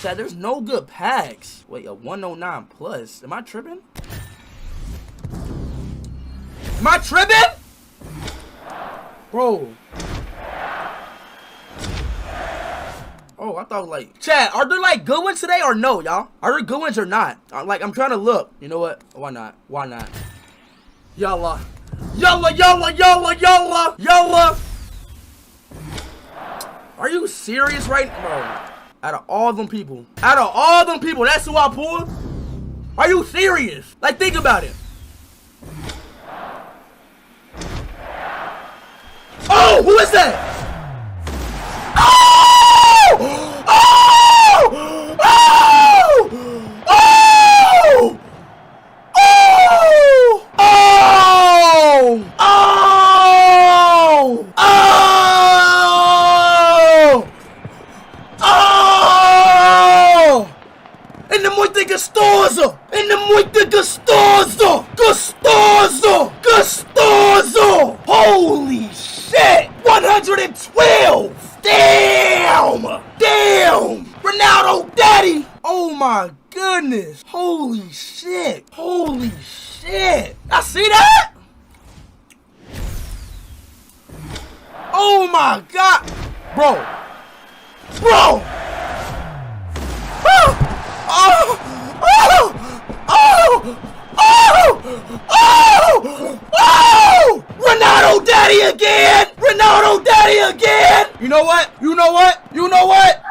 Chat, there's no good packs. Wait, a 109 plus. Am I tripping? Am I tripping? Bro. Oh, I thought like, chat, are there like good ones today or no, y'all? Are there good ones or not? I'm trying to look. You know what? Why not? Why not? Yalla. Yalla, yalla, yalla, yalla, yalla. Are you serious right now? Bro, out of all them people, that's who I pulled? Are you serious? Like, think about it. Oh, who is that? Oh! Oh! Oh! Oh! Oh! Oh! Oh! Oh! Oh! And the muito gostoso! And the muito gostoso! Gostoso! Gostoso! Holy shit! 112! Damn! Damn! Ronaldo daddy! Oh my goodness! Holy shit! Holy shit! I see that? Oh my god! Bro! Bro! Oh! Oh! Oh! Oh! Oh! Oh! Oh! Ronaldo daddy again! Ronaldo daddy again! You know what? You know what? You know what?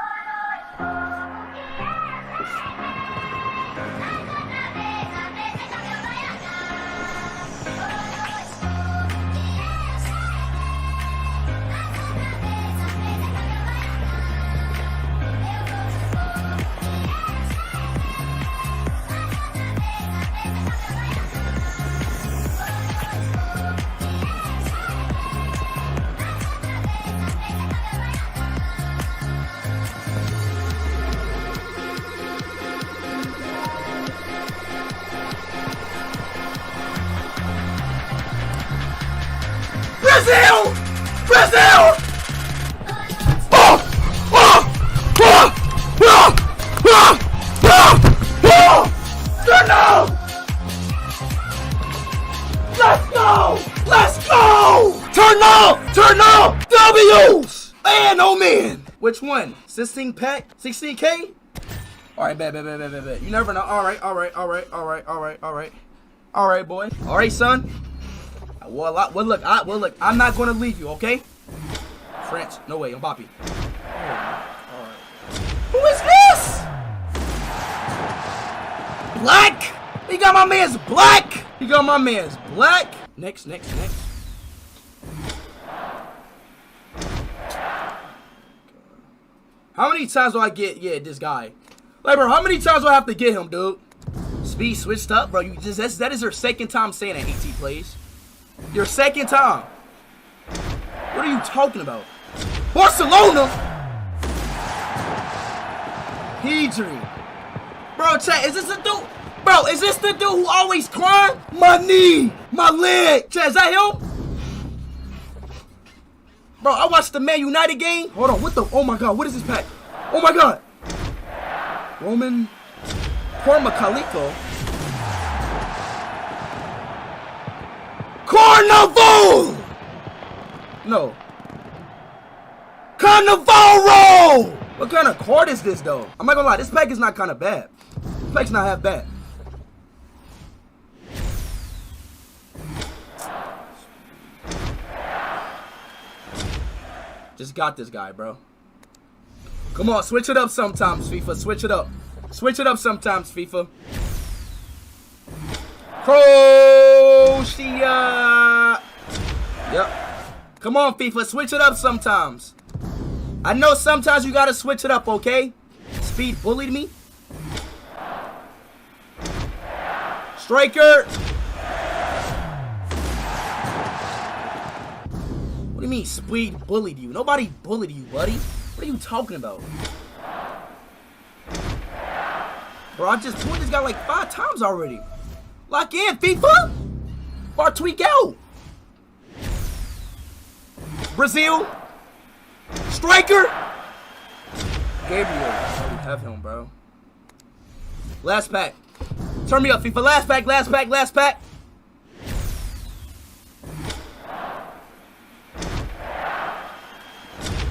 Brazil! Brazil! Oh! Oh! Oh! Oh! Oh! Oh! Oh! Turn up! Let's go! Let's go! Turn up! Turn up! W's! Man, oh man! Which one? 16 pack? 16K? Alright, bet. You never know. Alright. Alright, boy. Alright, son. Well, look, I'm not gonna leave you, okay? French, no way, Mbappe. Alright. Who is this? Black! He got my man's black! He got my man's black! Next. How many times do I get, this guy? Like, bro, how many times do I have to get him, dude? Speed switched up, bro. That is your second time saying that, AT plays. Your second time. What are you talking about? Barcelona? Pedri. Bro, chat, is this the dude? Bro, is this the dude who always crying? My knee, my leg. Chat, is that him? Bro, I watched the Man United game. Hold on, what the? Oh my god, what is this pack? Oh my god. Roman Cormacalico. Carnival! No. Carnival! What kind of card is this, though? I'm not gonna lie, this pack is not kind of bad. This pack's not half bad. Just got this guy, bro. Come on, switch it up sometimes, FIFA. Switch it up. Switch it up sometimes, FIFA. Croatia. Yep. Come on, FIFA. Switch it up sometimes. I know sometimes you gotta switch it up, okay? Speed bullied me. Striker. What do you mean Speed bullied you? Nobody bullied you, buddy. What are you talking about? Bro, I just pulled this guy like 5 times already. Lock in, FIFA! Or tweak out! Brazil! Striker! Gabriel. have him, bro. Last pack. Turn me up, FIFA. Last pack, last pack, last pack.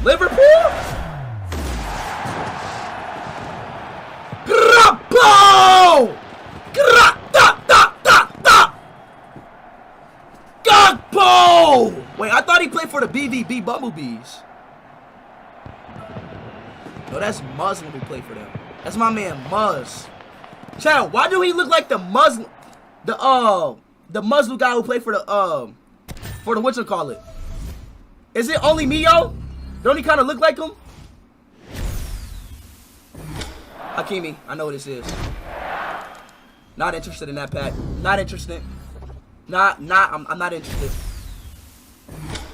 Liverpool? Grappo! Gagpo! Wait, I thought he played for the BVB Bumblebees. No, that's Muslim who played for them. That's my man Muzz. Child, why do he look like the Muslim, the Muslim guy who played for the whatchamacallit? Is it only me, yo? Don't he kind of look like him? Hakimi, I know what this is. Not interested in that pack. Not interested. I'm not interested.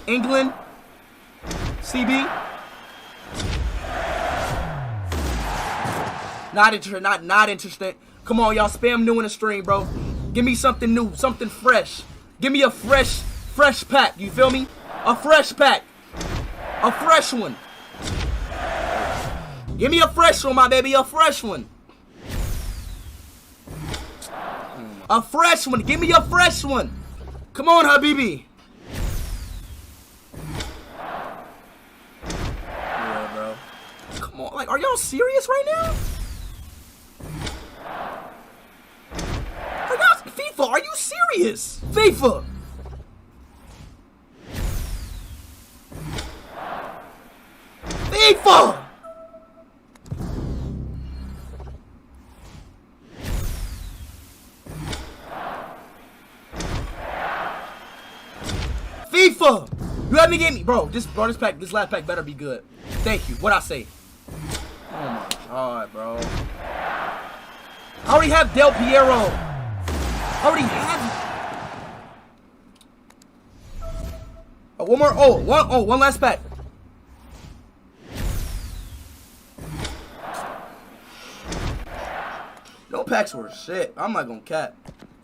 England. CB. Not interested. Not interested. Come on, y'all. Spam new in the stream, bro. Give me something new, something fresh. Give me a fresh pack. You feel me? A fresh pack. A fresh one. Give me a fresh one, my baby. A fresh one. A fresh one. Give me a fresh one. Come on, Habibi. Yeah, bro. Come on. Like, are y'all serious right now? FIFA, are you serious? FIFA. FIFA. FIFA! You haven't gave me, bro. This pack, this last pack better be good. Thank you. What I say? Oh my god, bro. I already have Del Piero. I already have. Oh, one more. One last pack. No packs were shit. I'm not gonna cap.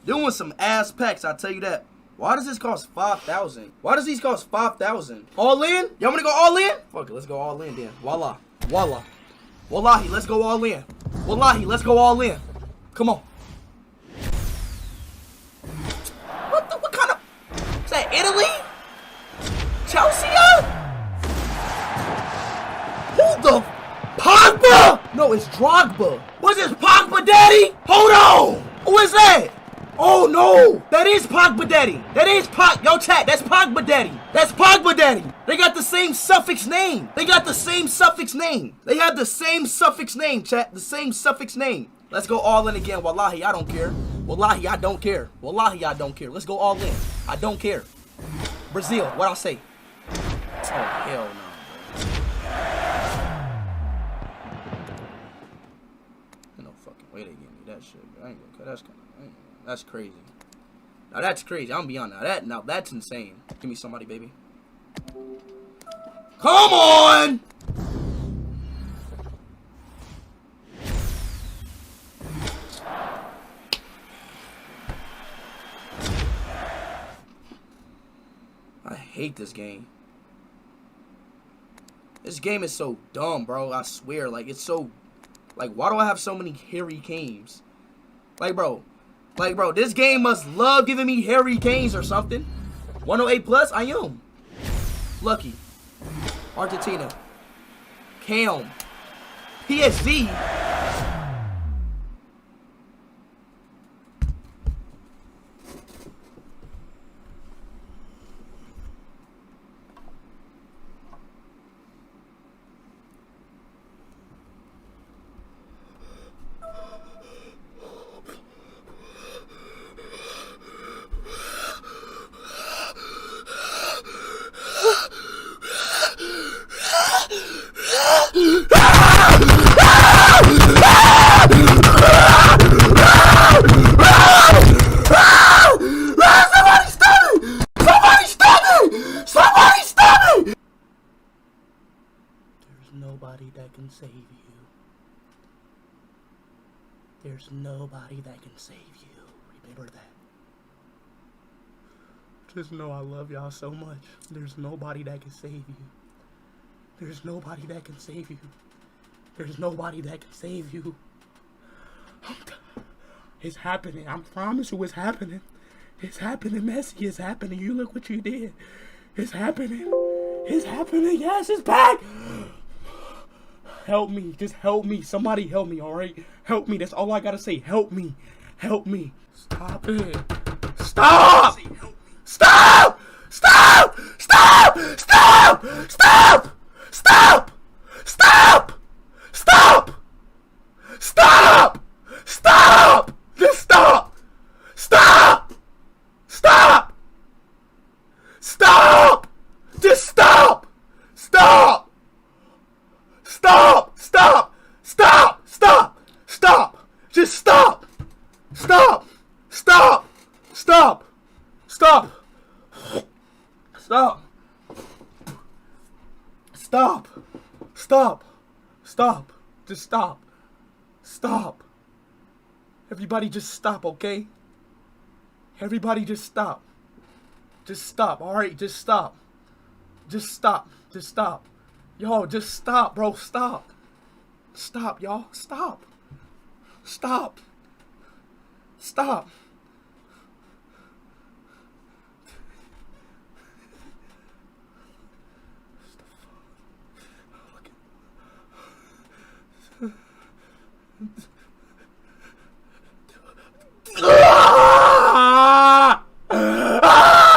Doing some ass packs, I'll tell you that. Why does this cost 5,000? Why does these cost 5,000? All in? Y'all wanna go all in? Fuck it, let's go all in then. Voila. Voila. Wallahi, let's go all in. Wallahi, let's go all in. Come on. What kind of... Is that Italy? Chelsea? Who the... Pogba? No, it's Drogba. What's this, Pogba daddy? Hold on. Who is that? Oh no, that is Pogba daddy. That is Yo, chat, that's Pogba daddy. That's Pogba daddy. They got the same suffix name. They got the same suffix name. They have the same suffix name, chat. The same suffix name. Let's go all in again. Wallahi, I don't care. Wallahi, I don't care. Wallahi, I don't care. Let's go all in. I don't care. Brazil, what I'll say. Oh, hell no, bro. No fucking way they give me that shit, bro. I ain't gonna cut. That's crazy. Now that's crazy. I'm beyond that. Now that's insane. Give me somebody, baby. Come on! I hate this game. This game is so dumb, bro. I swear. Like, it's so... Like, why do I have so many Harry Kanes? Like, bro, this game must love giving me Harry Kanes or something. 108 plus, I am. Lucky. Argentina. Cam. PSG. Nobody that can save you. There's nobody that can save you. Remember that. Just know I love y'all so much. There's nobody that can save you. There's nobody that can save you. There's nobody that can save you. It's happening. I promise you it's happening. It's happening, Messi. It's happening. You look what you did. It's happening. It's happening. Yes, it's back. Help me. Just help me. Somebody help me, all right? Help me. That's all I gotta say. Help me. Help me. Stop it. Stop! Stop! Stop! Stop! Stop! Stop! Stop! Stop! Stop! Stop! Stop! Just stop! Stop! Stop! Stop! Just stop! Stop! Stop! Stop! Stop! Stop! Stop! Just stop! Stop! Stop! Stop! Stop! Stop! Stop! Stop! Stop! Just stop! Stop! Everybody just stop, okay? Everybody just stop. Just stop, alright? Just stop. Just stop. Just stop. Yo, just stop, bro. Stop. Stop, y'all. Stop. Stop. Stop. Look at